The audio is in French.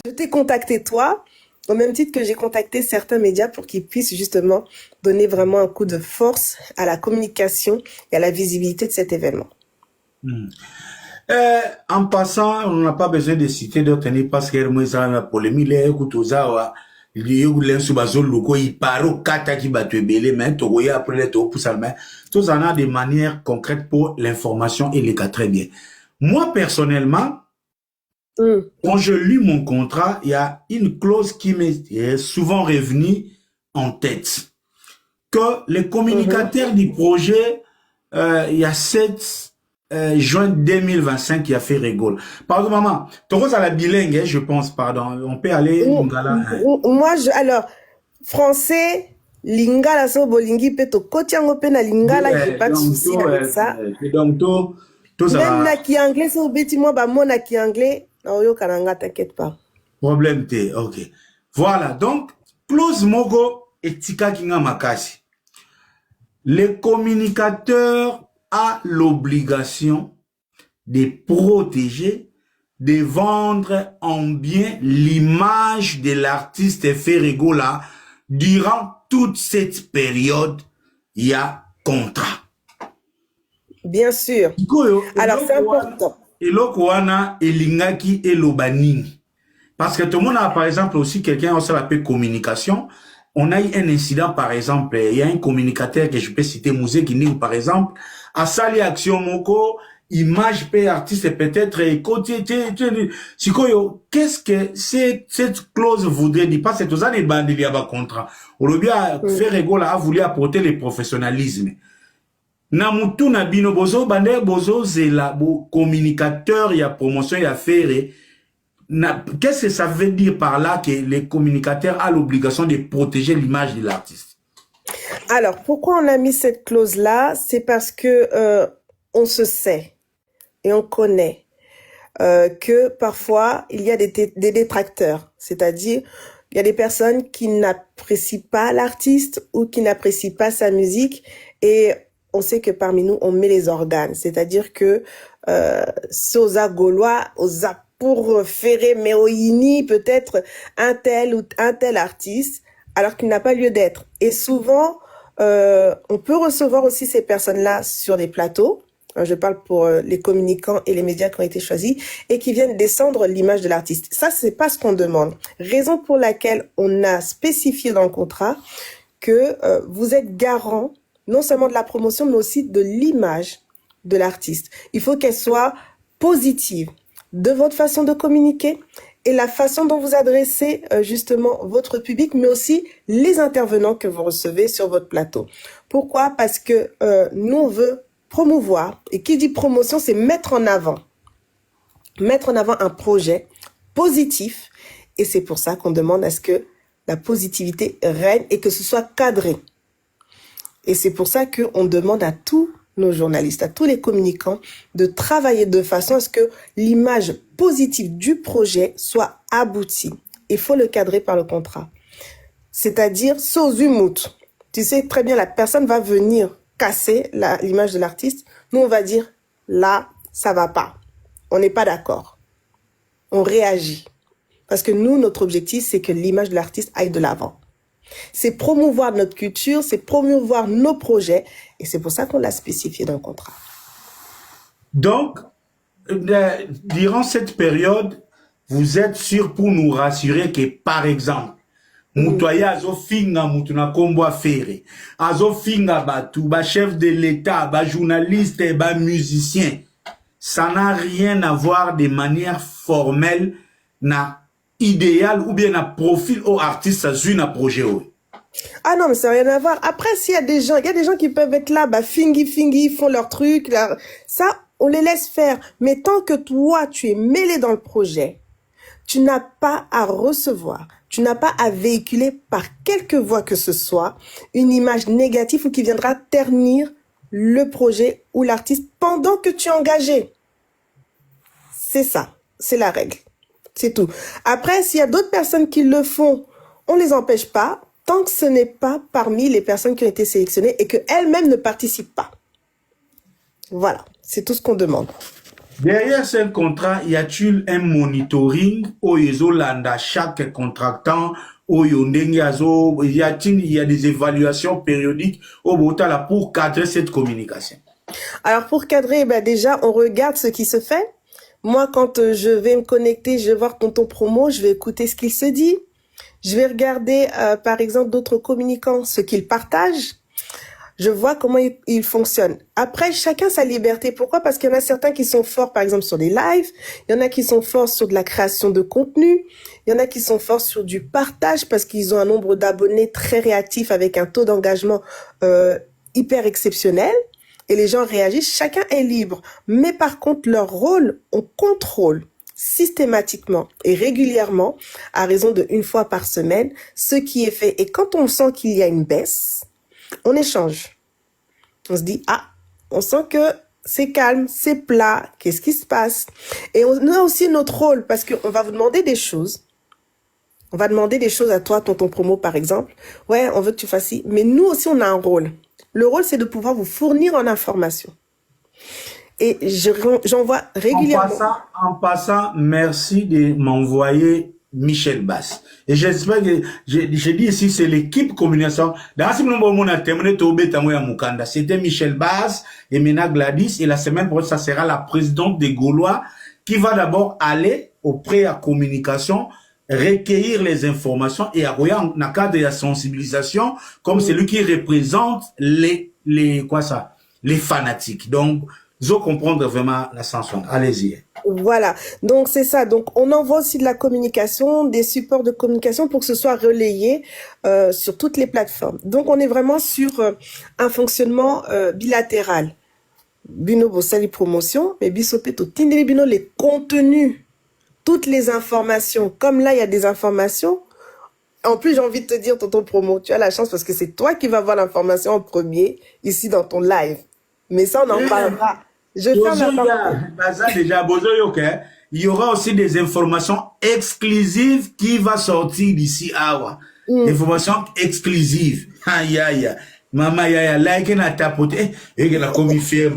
Je t'ai contacté toi, au même titre que j'ai contacté certains médias pour qu'ils puissent justement donner vraiment un coup de force à la communication et à la visibilité de cet événement. En passant, on n'a pas besoin de citer d'autres parce que moi, ça, la polémique, les écoutes aux awa, les écoutes sous bazol, logo, il parle kata qui bat te belé, mais togoya après les to pour ça, mais tous en a des manières concrètes pour l'information et les cas très bien. Moi, personnellement, quand je lis mon contrat, il y a une clause qui m'est souvent revenue en tête. Que les communicateurs du projet, il y a 7 juin 2025 qui a fait rigole. Pardon, maman. Toro, ça la bilingue, hein, je pense, pardon. On peut aller lingala. Moi, alors, français, lingala, so bolingi, peto, kotiango pe na lingala, j'ai pas de souci avec ça. Donc, tout ça. Même na ki anglais, so beti moi, ba mo na ki anglais, na oyo kananga, t'inquiète pas. Problème T, ok. Voilà, donc, clause mogo et tika kinga makasi. Les communicateurs a l'obligation de protéger, de vendre en bien l'image de l'artiste Ferregola durant toute cette période. Il y a contrat. Bien sûr. Alors, c'est important. Et l'okwana elingaki et lobanini. Parce que tout le monde a, par exemple, aussi quelqu'un, on s'appelle communication. On a eu un incident, par exemple, il y a un communicateur que je peux citer, Mouzé Guinée, par exemple, à Sali Action Moko, image P artiste peut-être, côté, Sikoyo, qu'est-ce que cette clause voudrait dire? Parce que tous les bandes, il y a un contrat. Olobia, Ferregola a voulu apporter le professionnalisme. Namutu na bino bozo, bande bozo, zela, bo communicateur, il y a promotion, il y a faire. Qu'est-ce que ça veut dire par là que les communicateurs ont l'obligation de protéger l'image de l'artiste? Alors, pourquoi on a mis cette clause-là? C'est parce que on se sait et on connaît que parfois, il y a des détracteurs. C'est-à-dire, il y a des personnes qui n'apprécient pas l'artiste ou qui n'apprécient pas sa musique et on sait que parmi nous, on met les organes. C'est-à-dire que Sosa Gaulois, Osa pour Ferré Meoini, peut-être un tel ou un tel artiste, alors qu'il n'a pas lieu d'être. Et souvent, on peut recevoir aussi ces personnes-là sur les plateaux. Je parle pour les communicants et les médias qui ont été choisis et qui viennent descendre l'image de l'artiste. Ça, c'est pas ce qu'on demande. Raison pour laquelle on a spécifié dans le contrat que vous êtes garant non seulement de la promotion, mais aussi de l'image de l'artiste. Il faut qu'elle soit positive de votre façon de communiquer et la façon dont vous adressez justement votre public, mais aussi les intervenants que vous recevez sur votre plateau. Pourquoi? Parce que nous, on veut promouvoir, et qui dit promotion, c'est mettre en avant un projet positif, et c'est pour ça qu'on demande à ce que la positivité règne et que ce soit cadré. Et c'est pour ça qu'on demande à tous nos journalistes, à tous les communicants, de travailler de façon à ce que l'image positive du projet soit aboutie. Il faut le cadrer par le contrat. C'est-à-dire, sozumut. Tu sais très bien, la personne va venir casser l'image de l'artiste. Nous, on va dire, là, ça va pas. On n'est pas d'accord. On réagit. Parce que nous, notre objectif, c'est que l'image de l'artiste aille de l'avant. C'est promouvoir notre culture, c'est promouvoir nos projets, et c'est pour ça qu'on l'a spécifié dans le contrat. Donc, durant cette période, vous êtes sûr pour nous rassurer que, par exemple, Moutoya azofinga mutuna kombo affaire, azofinga batu, ba chef de l'État, ba journaliste, ba musicien, ça n'a rien à voir de manière formelle, na idéal ou bien na profil au artiste à un projet. Ah non, mais ça n'a rien à voir. Après, s'il y a des gens qui peuvent être là, bah, fingi, ils font leur truc, là. Ça, on les laisse faire. Mais tant que toi, tu es mêlé dans le projet, tu n'as pas à recevoir, tu n'as pas à véhiculer par quelque voie que ce soit une image négative ou qui viendra ternir le projet ou l'artiste pendant que tu es engagé. C'est ça. C'est la règle. C'est tout. Après, s'il y a d'autres personnes qui le font, on les empêche pas, tant que ce n'est pas parmi les personnes qui ont été sélectionnées et qu'elles-mêmes ne participent pas. Voilà, c'est tout ce qu'on demande. Derrière ce contrat, y a-t-il un monitoring au Yolanda chaque contractant au Yondengazo, y a-t-il il y a des évaluations périodiques au Botala pour cadrer cette communication? Alors pour cadrer, ben déjà, on regarde ce qui se fait. Moi, quand je vais me connecter, je vais voir Tonton Promo, je vais écouter ce qu'il se dit. Je vais regarder, par exemple, d'autres communicants, ce qu'ils partagent. Je vois comment ils fonctionnent. Après, chacun sa liberté. Pourquoi? Parce qu'il y en a certains qui sont forts, par exemple, sur des lives. Il y en a qui sont forts sur de la création de contenu. Il y en a qui sont forts sur du partage parce qu'ils ont un nombre d'abonnés très réactifs avec un taux d'engagement hyper exceptionnel. Et les gens réagissent. Chacun est libre. Mais par contre, leur rôle, on contrôle systématiquement et régulièrement, à raison de 1 fois par semaine, ce qui est fait. Et quand on sent qu'il y a une baisse, on échange. On se dit, ah, on sent que c'est calme, c'est plat, qu'est-ce qui se passe? Et on a aussi notre rôle, parce qu'on va vous demander des choses. On va demander des choses à toi, Tonton Promo, par exemple. Ouais, on veut que tu fasses ci. Mais nous aussi, on a un rôle. Le rôle, c'est de pouvoir vous fournir en information. Et j'envoie régulièrement. En passant, merci de m'envoyer Michel Bass. Et j'espère que, je dis ici, c'est l'équipe communication. Dans ce moment, on a terminé Mukanda. C'était Michel Bass et Mena Gladys. Et la semaine prochaine, ça sera la présidente des Gaulois qui va d'abord aller auprès de la communication, recueillir les informations et avoir un cadre de la sensibilisation comme celui qui représente les fanatiques. Donc, je comprendre vraiment la sanction. Allez-y. Voilà, donc c'est ça. Donc on envoie aussi de la communication, des supports de communication pour que ce soit relayé sur toutes les plateformes. Donc on est vraiment sur un fonctionnement bilatéral. Bino Bossali promotion, mais Bisopeto Tindeli Bino les contenus, toutes les informations. Comme là il y a des informations. En plus j'ai envie de te dire Tonton Promo, tu as la chance parce que c'est toi qui vas voir l'information en premier ici dans ton live. Mais ça on en parlera. Je ferme la parole. Il y aura aussi des informations exclusives qui vont sortir d'ici Awa. Informations exclusives. Aïe, aïe. Maman, like na tapote. Et que la commis fait,